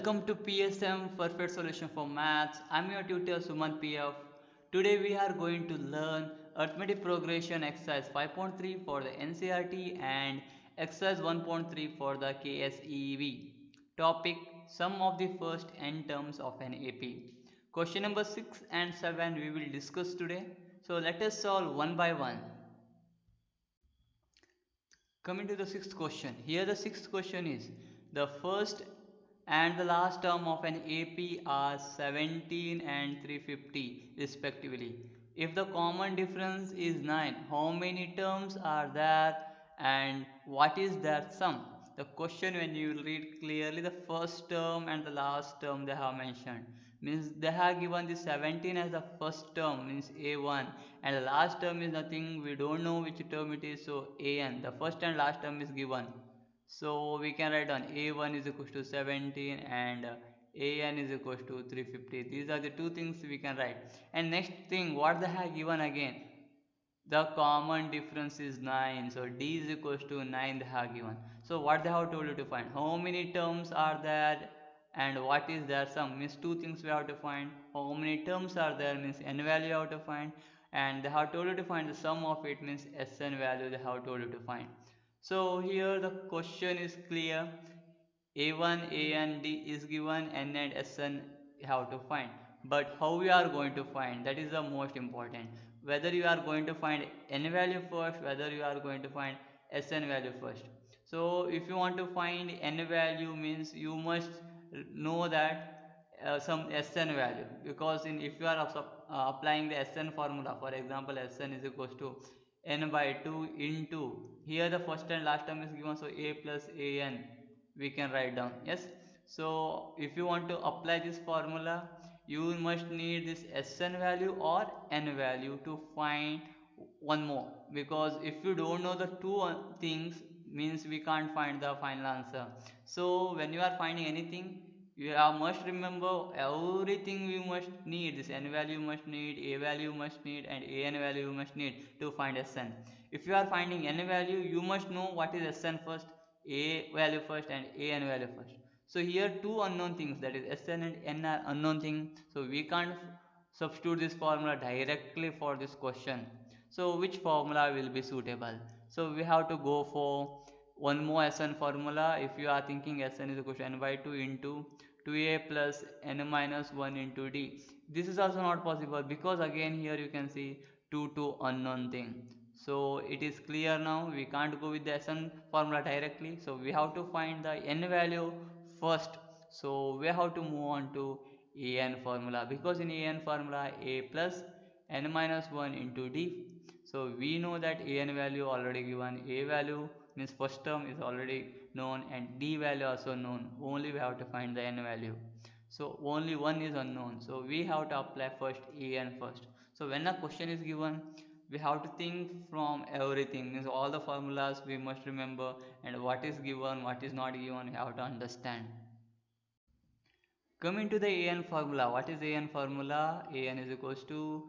Welcome to PSM Perfect Solution for Maths. I'm your tutor Suman PF. Today we are going to learn arithmetic progression exercise 5.3 for the NCRT and exercise 1.3 for the KSEV. Topic: Sum of the first n terms of an AP. Question number 6 and 7 we will discuss today. So let us solve one by one. Coming to the sixth question. Here the sixth question is the first and the last term of an AP are 17 and 350 respectively. If the common difference is 9, how many terms are there and what is their sum? The question, when you will read clearly, the first term and the last term they have mentioned, means they have given the 17 as the first term, means A1, and the last term is nothing, we don't know which term it is, so AN. The first and last term is given, so we can write down A1 is equals to 17 and AN is equals to 350. These are the two things we can write. And next thing, what they have given again, the common difference is 9, so D is equals to 9 they have given. So what they have told you to find, how many terms are there and what is their sum, means two things we have to find. How many terms are there means n value you have to find, and they have told you to find the sum of it, means Sn value they have told you to find. So here the question is clear. A1, A and D is given, N and Sn have to find. But how we are going to find, that is the most important. Whether you are going to find N value first, whether you are going to find Sn value first. So if you want to find N value, means you must know that some Sn value, because if you are applying the Sn formula, for example Sn is equals to n by 2 into, here the first and last term is given, so A plus An we can write down. Yes, so if you want to apply this formula, you must need this Sn value or n value to find one more, because if you don't know the two things, means we can't find the final answer. So when you are finding anything, you must remember everything you must need. This n value must need, A value must need, and An value must need to find Sn. If you are finding n value, you must know what is Sn first, A value first, and An value first. So here two unknown things, that is Sn and n are unknown things, so we can't substitute this formula directly for this question. So which formula will be suitable? So we have to go for one more Sn formula. If you are thinking Sn is equal to n by 2 into 2a plus n minus 1 into d. This is also not possible, because again here you can see two unknown thing. So it is clear now, we can't go with the Sn formula directly, so we have to find the n value first. So we have to move on to An formula, because in An formula A plus n minus 1 into d. So we know that An value already given, A value means first term is already known, and D value also known, only we have to find the n value. So only one is unknown, so we have to apply first An first. So when a question is given, we have to think from everything, means all the formulas we must remember, and what is given, what is not given, we have to understand. Coming to the An formula, what is An formula? An is equals to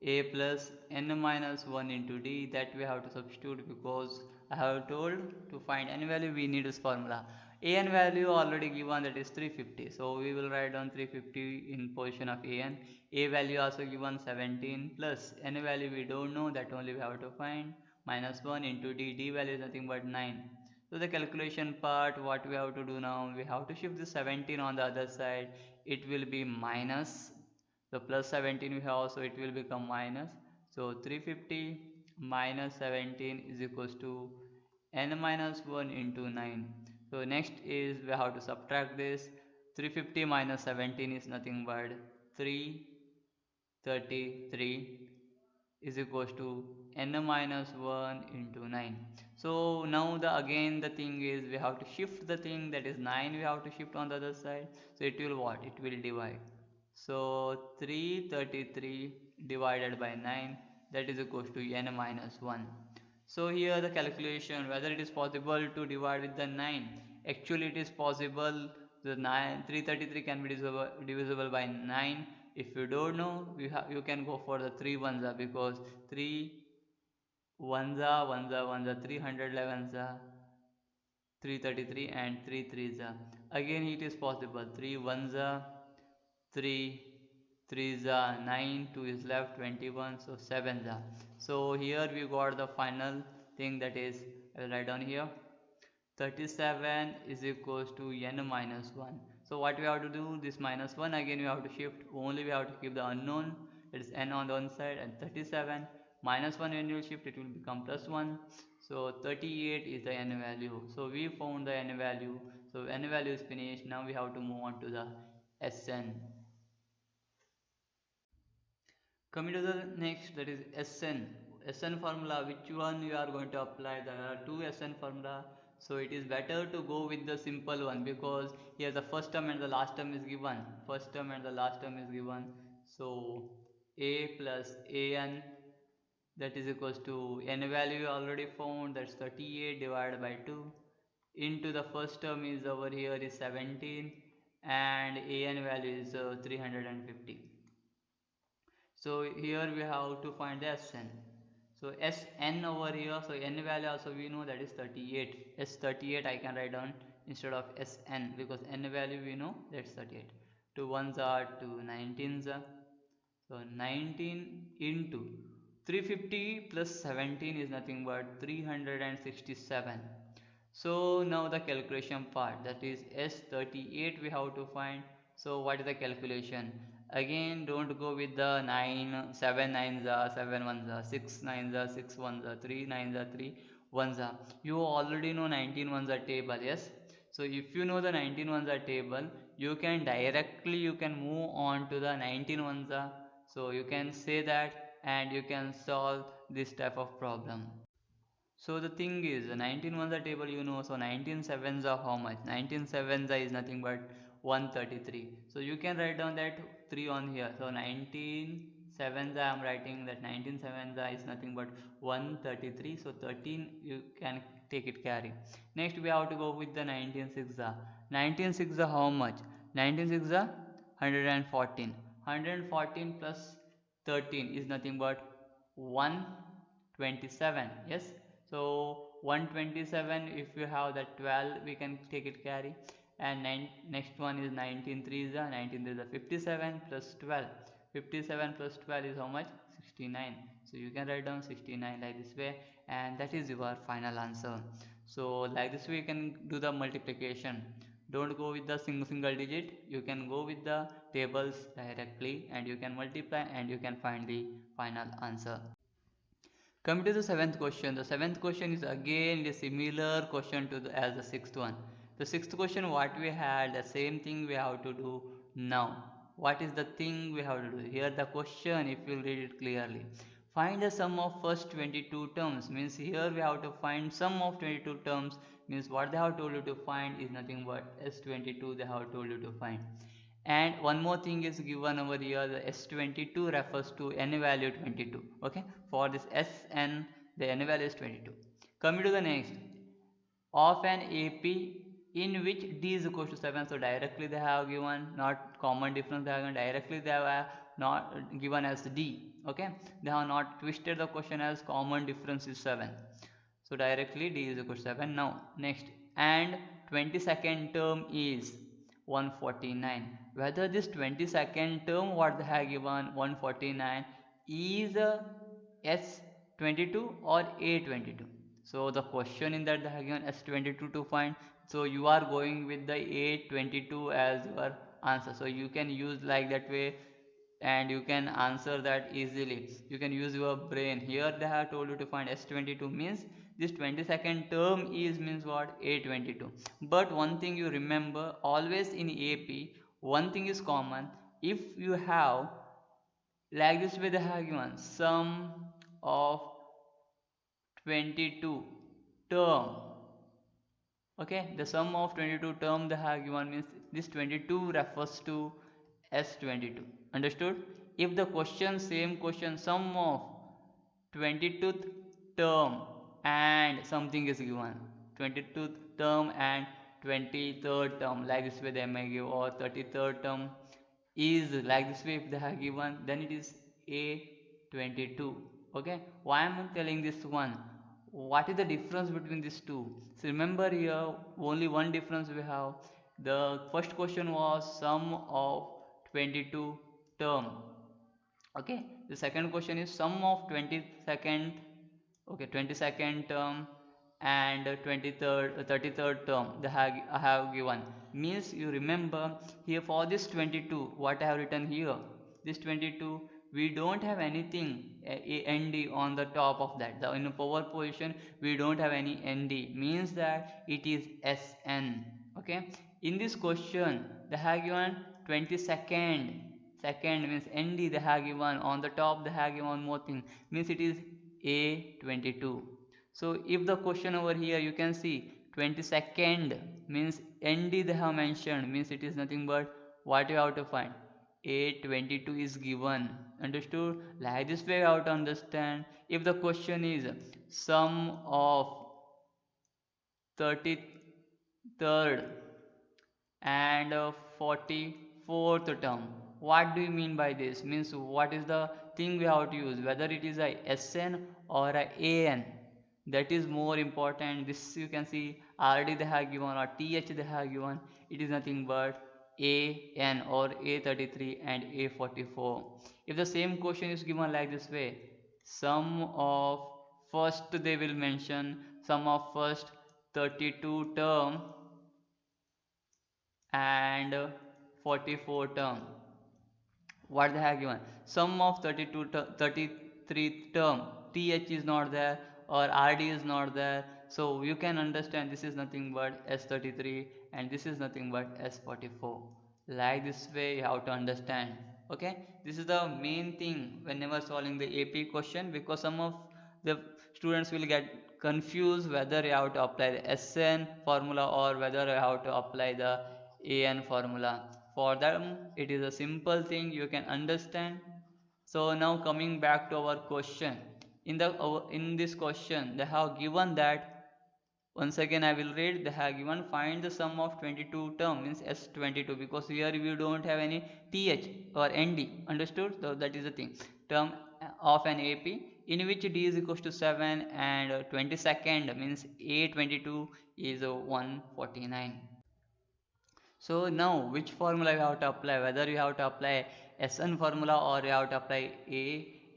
A plus n minus 1 into d, that we have to substitute, because I have told to find n value we need this formula. An value already given, that is 350, so we will write down 350 in position of An. A value also given 17 plus n value we don't know, that only we have to find, minus 1 into d value is nothing but 9. So the calculation part, what we have to do now, we have to shift the 17 on the other side, it will be minus the plus 17 we have, so it will become minus. So 350 minus 17 is equals to n minus 1 into 9. So next is we have to subtract this. 350 minus 17 is nothing but 333 is equals to n minus 1 into 9. So now again the thing is, we have to shift the thing, that is 9 we have to shift on the other side, so it will what, it will divide. So 333 divided by 9, that is equals to n minus 1. So here the calculation, whether it is possible to divide with the 9, actually it is possible. The 333 can be divisible by 9. If you don't know, you can go for the 3 ones, because 3 ones are 311s 333 and 3 3s are. Again it is possible. 3 1s are 3, 3s are 9, 2 is left 21, so 7s are. So here we got the final thing, that is, I will write down here, 37 is equals to n minus 1. So what we have to do, this minus 1 again we have to shift, only we have to keep the unknown, that is n on the one side, and 37 minus 1 when you will shift it will become plus 1. So 38 is the n value. So we found the n value. So n value is finished. Now we have to move on to the Sn. Coming to the next, that is Sn. Sn formula, which one you are going to apply? There are two Sn formula. So it is better to go with the simple one, because here the first term and the last term is given. First term and the last term is given. So a plus an, that is equals to n value already found, that's 38 divided by 2, into the first term is over here is 17, and an value is 350. So here we have to find the Sn. So Sn over here, so n value also we know, that is 38. S38 I can write down instead of Sn, because n value we know, that's 38. 2 1s are 2 19s are. So 19 into 350 plus 17 is nothing but 367. So now the calculation part, that is S38 we have to find. So what is the calculation? Again, don't go with the 9, 7 9s are, 7 1s are, 6 9s are, 6 1s are, 3 9s are, 3 1s are. You already know 19 ones are table, yes? So if you know the 19 ones are table, you can directly move on to the 19 ones are. So you can say that, and you can solve this type of problem. So the thing is, 19 ones are table you know, so 19 sevens are how much? 19 sevens is nothing but 133. So you can write down that 3 on here. So 19 sevens I am writing that 19 sevens is nothing but 133. So 13 you can take it carry. Next we have to go with the 19 sixes. 19 sixes are how much? 19 sixes are 114. 114 plus 13 is nothing but 127. Yes, so 127, if you have that 12 we can take it carry, and next one is 19 3s are 19 3s are 57 plus 12. 57 plus 12 is how much? 69. So you can write down 69 like this way, and that is your final answer. So like this way you can do the multiplication. Don't go with the single digit, you can go with the tables directly, and you can multiply and you can find the final answer. Coming to the seventh question, the seventh question is again a similar question to as the sixth one. The sixth question, what we had, the same thing we have to do now. What is the thing we have to do? Here the question, if you read it clearly, find the sum of first 22 terms. Means here we have to find sum of 22 terms. Means what they have told you to find is nothing but S22 they have told you to find. And one more thing is given over here, the S22 refers to n value 22. Okay, for this Sn the n value is 22. Coming to the next, of an AP in which d is equal to 7. So directly they have given, not common difference they have given, directly they have not given as d. Okay, they have not twisted the question as common difference is 7. So directly d is equal to 7. Now next, and 22nd term is 149. Whether this 22nd term what they have given 149 is S22 or A22. So the question in that they have given S22 to find. So you are going with the A22 as your answer. So you can use like that way, and you can answer that easily. You can use your brain. Here they have told you to find S22, means this 22nd term is means what? A22. But one thing you remember, always in AP one thing is common. If you have like this way, they have given sum of 22 term. Okay, the sum of 22 term they have given means this 22 refers to S22. Understood? If the question, same question, sum of 22th term and something is given, 22th term and 23rd term, like this way they may give, or 33rd term is like this way if they have given, then it is A22. Okay, why am I telling this one? What is the difference between these two? So remember here only one difference we have. The first question was sum of 22 term. Okay, the second question is sum of 22nd, okay, 22nd term and 23rd 33rd term I have given. Means you remember here for this 22 what I have written here, this 22 we don't have anything nd on the top of that. In the power position we don't have any nd, means that it is sn. Okay, in this question they have given 22nd. Second means nd they have given on the top, they have given one more thing, means it is a22. So if the question over here you can see 22nd means nd they have mentioned, means it is nothing but what you have to find, a22 is given. Understood? Like this way you have to understand. If the question is sum of 33rd and 44th term, what do you mean by this? Means what is the thing we have to use, whether it is a sn or a an, that is more important. This you can see rd they have given or th they have given, it is nothing but an or a33 and a44. If the same question is given like this way, sum of first, they will mention sum of first 32 term and 44 term, what they have given, sum of 32 33 term, th is not there or rd is not there, so you can understand this is nothing but s33 and this is nothing but s44. Like this way you have to understand. Okay, this is the main thing whenever solving the ap question, because some of the students will get confused whether you have to apply the sn formula or whether you have to apply the an formula. For them it is a simple thing you can understand. So now coming back to our question, in this question they have given that, once again I will read, they have given find the sum of 22 term, means s22, because here we don't have any th or nd. Understood? So that is the thing, term of an ap in which d is equals to 7 and 22nd means a22 is 149. So now which formula you have to apply, whether you have to apply Sn formula or you have to apply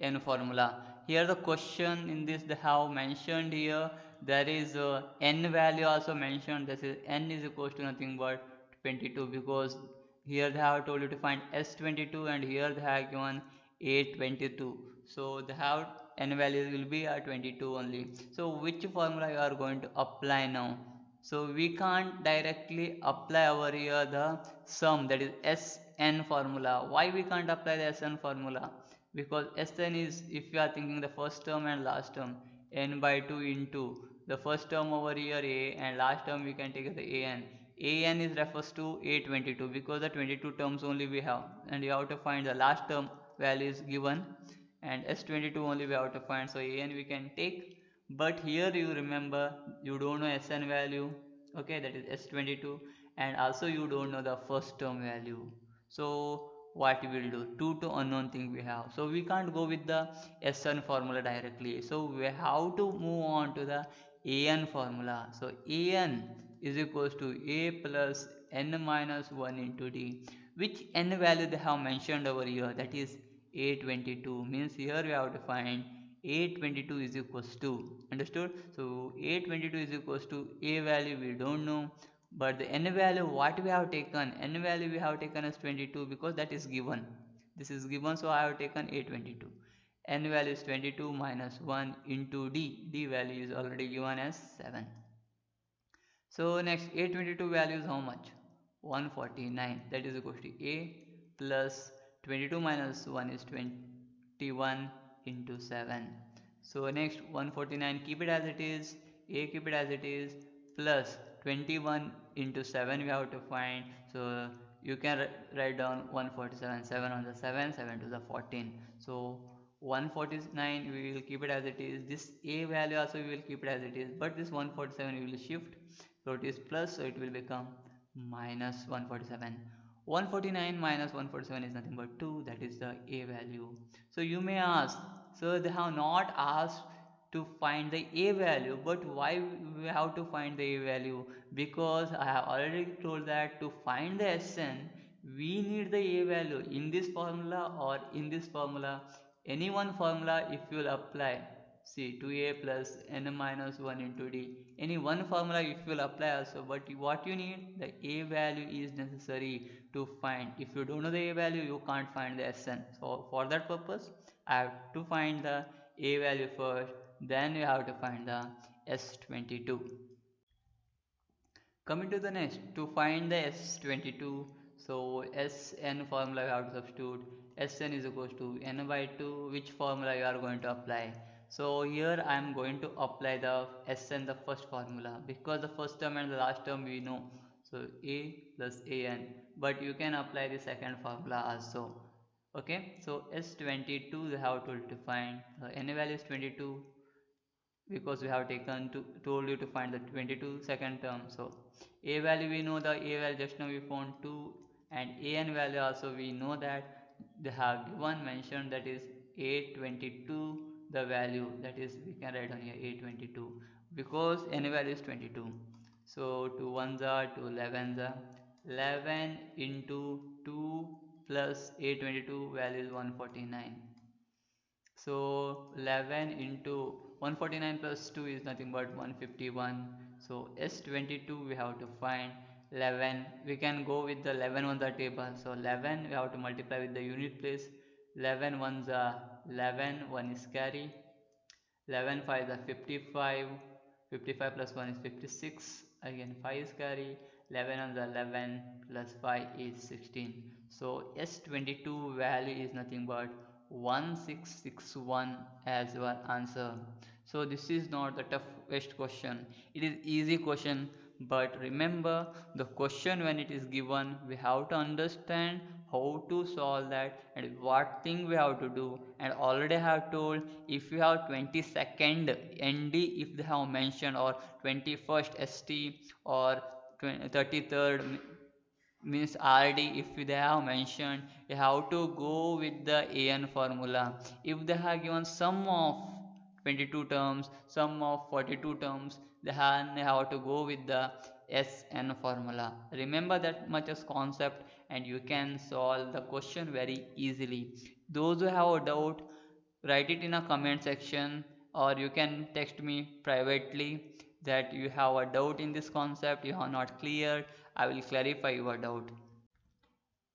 An formula. Here the question in this they have mentioned here, there is n value also mentioned, this is n is equals to nothing but 22, because here they have told you to find S22 and here they have given A22. So they have n value will be 22 only. So which formula you are going to apply now? So we can't directly apply over here the sum, that is Sn formula. Why we can't apply the Sn formula? Because Sn is, if you are thinking the first term and last term, n by 2 into the first term over here a and last term we can take as the an. An is refers to a22 because the 22 terms only we have, and you have to find the last term value is given, and s22 only we have to find, so an we can take. But here you remember you don't know sn value, okay, that is s22, and also you don't know the first term value. So what we will do, two unknown thing we have, so we can't go with the sn formula directly, so we have to move on to the an formula. So an is equals to a plus n minus 1 into d, which n value they have mentioned over here, that is a22, means here we have to find a22 is equals to, understood? So a22 is equals to a value we don't know, but the n value what we have taken, n value we have taken as 22 because that is given, this is given, so I have taken a22. N value is 22 minus 1 into d value is already given as 7. So next a22 value is how much, 149, that is equals to a plus 22 minus 1 is 21 into 7. So next 149 keep it as it is, a keep it as it is, plus 21 into 7 we have to find. So you can write down 147, 7 on the 7, 7 to the 14. So 149 we will keep it as it is, this a value also we will keep it as it is, but this 147 we will shift, so it is plus, so it will become minus 147. 149 minus 147 is nothing but 2, that is the a value. So you may ask, so they have not asked to find the a value. But why we have to find the a value? Because I have already told that to find the Sn we need the a value in this formula or in this formula. Any one formula if you will apply, see 2a plus n minus 1 into d, any one formula if you will apply also, but what you need, the a value is necessary to find. If you don't know the a value, you can't find the Sn. So for that purpose I have to find the a value first, then you have to find the S22. Coming to the next, to find the S22, so Sn formula you have to substitute. Sn is equals to n by 2, which formula you are going to apply. So here I am going to apply the Sn, the first formula, because the first term and the last term we know. So a plus an, but you can apply the second formula also. Okay, so S22 we have to define, n value is 22, because we have taken to told you to find the 22 second term. So a value we know, the a value just now we found 2, and an value also we know that they have given mentioned, that is a22, the value that is we can write on here a22, because n value is 22. So 2 ones are 2 11s are 11 into 2 plus a22 value is 149. So 11 into 149 plus 2 is nothing but 151. So S22 we have to find 11. We can go with the 11 on the table. So 11 we have to multiply with the unit place. 11 ones are 11, 1 is carry. 11 5 is 55. 55 plus 1 is 56. Again 5 is carry. 11 on the 11 plus 5 is 16. So S22 value is nothing but 1661 as your answer. So this is not the toughest question, it is easy question. But remember, the question when it is given, we have to understand how to solve that and what thing we have to do. And already I have told, if you have 22nd nd if they have mentioned, or 21st st, or 33rd means rd if they have mentioned, you have to go with the an formula. If they have given sum of 22 terms, sum of 42 terms, then you have to go with the Sn formula. Remember that much as concept, and you can solve the question very easily. Those who have a doubt, write it in a comment section, or you can text me privately that you have a doubt in this concept, you are not clear. I will clarify your doubt.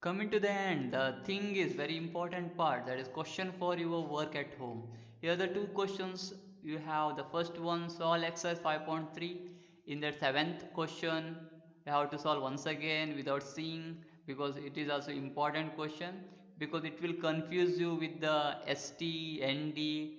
Coming to the end, the thing is very important part, that is question for your work at home. Here are the two questions you have. The first one, solve exercise 5.3. In that seventh question, you have to solve once again without seeing, because it is also important question, because it will confuse you with the ST, ND,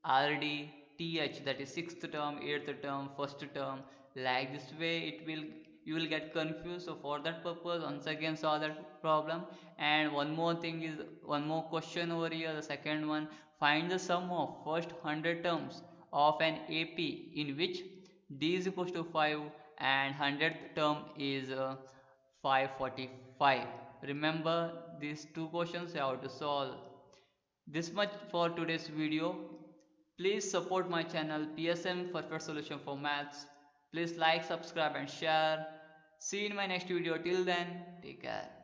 RD, TH, that is sixth term, eighth term, first term. Like this way, it will you will get confused. So for that purpose, once again solve that problem. And one more thing is, one more question over here, the second one, find the sum of first 100 terms of an AP in which d is equals to 5 and 100th term is 545. Remember, these two questions you have to solve. This much for today's video. Please support my channel PSM Perfect Solution for Maths. Please like, subscribe and share. See you in my next video. Till then, take care.